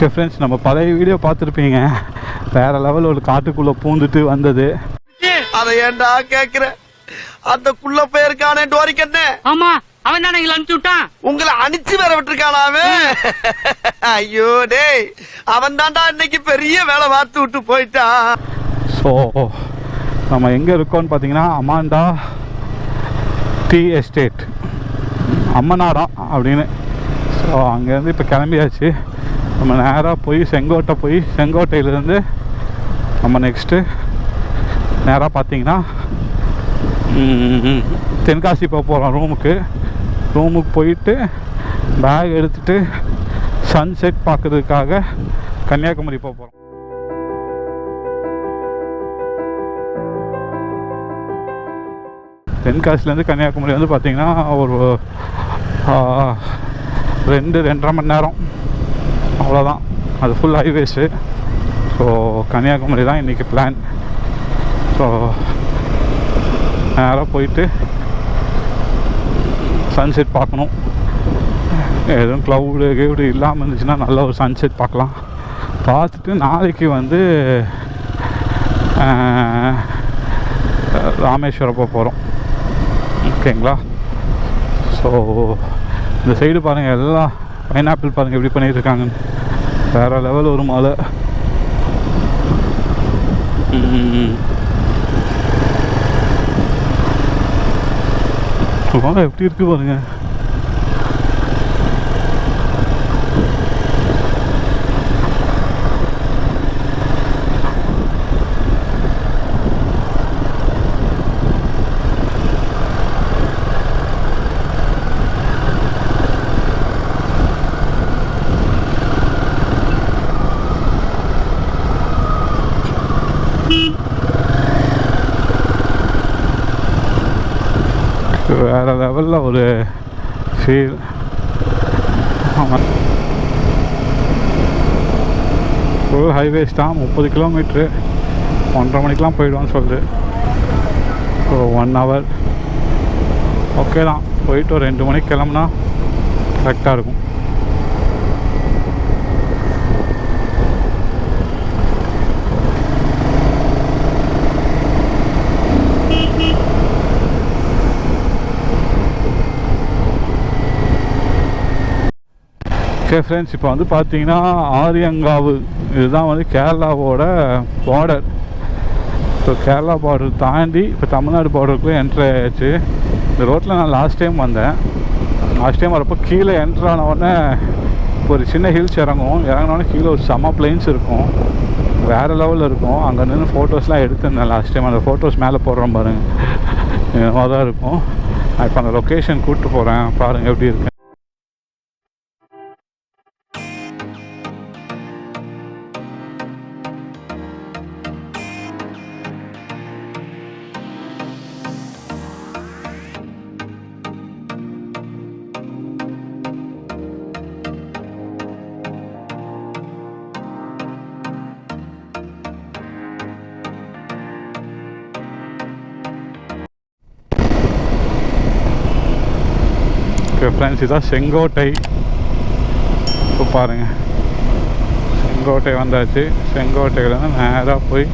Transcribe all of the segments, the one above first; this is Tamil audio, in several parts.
ஓகே ஃப்ரெண்ட்ஸ், நம்ம பழைய வீடியோ பார்த்துருப்பீங்க. வேறு லெவல் ஒரு காட்டுக்குள்ளே பூந்துட்டு வந்தது. அதை ஏன்டா கேட்குற? அந்த குள்ள போயிருக்கானே டோரிக்கண்ணே. ஆமா, அவன் தானே எங்களை அனுப்பிச்சு விட்டான். உங்களை அனுப்பிச்சு வேற விட்டுருக்கானா அவன்? ஐயோ டேய், அவன் தான்டா இன்னைக்கு பெரிய வேலை பார்த்து விட்டு போயிட்டான். ஸோ நம்ம எங்கே இருக்கோம்னு பார்த்தீங்கன்னா அமாண்டா டீ எஸ்டேட், அம்மநாடம் அப்படின்னு. ஸோ அங்கேருந்து இப்போ கிளம்பியாச்சு. நம்ம நேராக போய் செங்கோட்டையிலேருந்து நம்ம நெக்ஸ்ட்டு நேராக பார்த்தீங்கன்னா தென்காசி போக போகிறோம். ரூமுக்கு போயிட்டு பேக் எடுத்துகிட்டு சன்செட் பார்க்குறதுக்காக கன்னியாகுமரி போக போகிறோம். தென்காசிலேருந்து கன்னியாகுமரி வந்து பார்த்திங்கன்னா ஒரு 2-2.5 மணி நேரம், அவ்வளோதான். அது ஃபுல் ஹைவேஸு. ஸோ கன்னியாகுமரி தான் இன்றைக்கி பிளான். ஸோ நேராக போயிட்டு சன்செட் பார்க்கணும். எதுவும் க்ளவுடு இல்லாமல் இருந்துச்சுன்னா நல்ல ஒரு சன்செட் பார்க்கலாம். பார்த்துட்டு நாளைக்கு வந்து ராமேஸ்வரம் போக போகிறோம். ஓகேங்களா? ஸோ இந்த சைடு பாருங்கள், எல்லாம் பைனாப்பிள் பாருங்கள் எப்படி பண்ணிகிட்டு இருக்காங்கன்னு. வேறு லெவல் ஒரு மலை. எப்படி இருக்குது பாருங்கள். வேறு லெவலில் ஒரு ஃபீல். ஆமாம், ஃபுல் ஹைவேஸ் தான். 30 கிலோமீட்ரு, 1:30 மணிக்கெலாம் போயிடுவான்னு சொல்லுது. ஸோ 1 hour ஓகே தான். போயிட்டு ஒரு 2 மணிக்கு கிளம்புனா கரெக்டாக இருக்கும். ஓகே ஃப்ரெண்ட்ஸ், இப்போ வந்து பார்த்தீங்கன்னா ஆரியங்காவு, இதுதான் வந்து கேரளாவோட பார்டர். ஸோ கேரளா பார்டர் தாண்டி இப்போ தமிழ்நாடு பார்டருக்குள்ளே என்ட்ரு ஆயாச்சு. இந்த ரோட்டில் நான் லாஸ்ட் டைம் வரப்போ கீழே என்ட்ரு ஆனவுடனே ஒரு சின்ன ஹில்ஸ் இறங்கினோடனே கீழே ஒரு செம பிளெயின்ஸ் இருக்கும், வேறு லெவலில் இருக்கும். அங்கே நின்று ஃபோட்டோஸ்லாம் எடுத்திருந்தேன் லாஸ்ட் டைம். அந்த ஃபோட்டோஸ் மேலே போடுறோம் பாருங்கள், இதுவாக தான் இருக்கும். நான் இப்போ அந்த லொக்கேஷன் கூப்பிட்டு போகிறேன், பாருங்கள் எப்படி இருக்கு. ஓகே ஃப்ரெண்ட்ஸ், இதுதான் செங்கோட்டை. இப்போ பாருங்கள், செங்கோட்டை வந்தாச்சு. செங்கோட்டையிலேருந்து நேராக போய்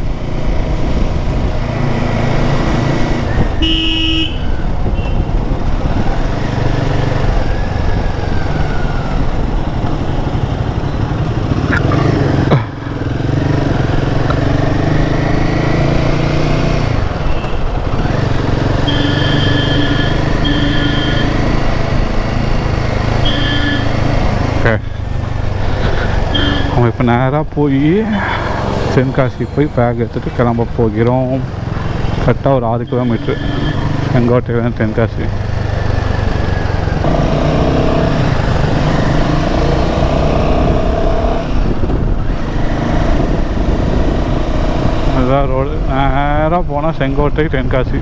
நம்ம இப்போ நேராக போய் தென்காசி போய் பேக் எடுத்துகிட்டு கிளம்ப போகிறோம். கரெக்டாக ஒரு 6 கிலோமீட்ரு செங்கோட்டையிலேருந்து தென்காசி. அதுதான் ரோடு. நேராக போனால் செங்கோட்டை தென்காசி.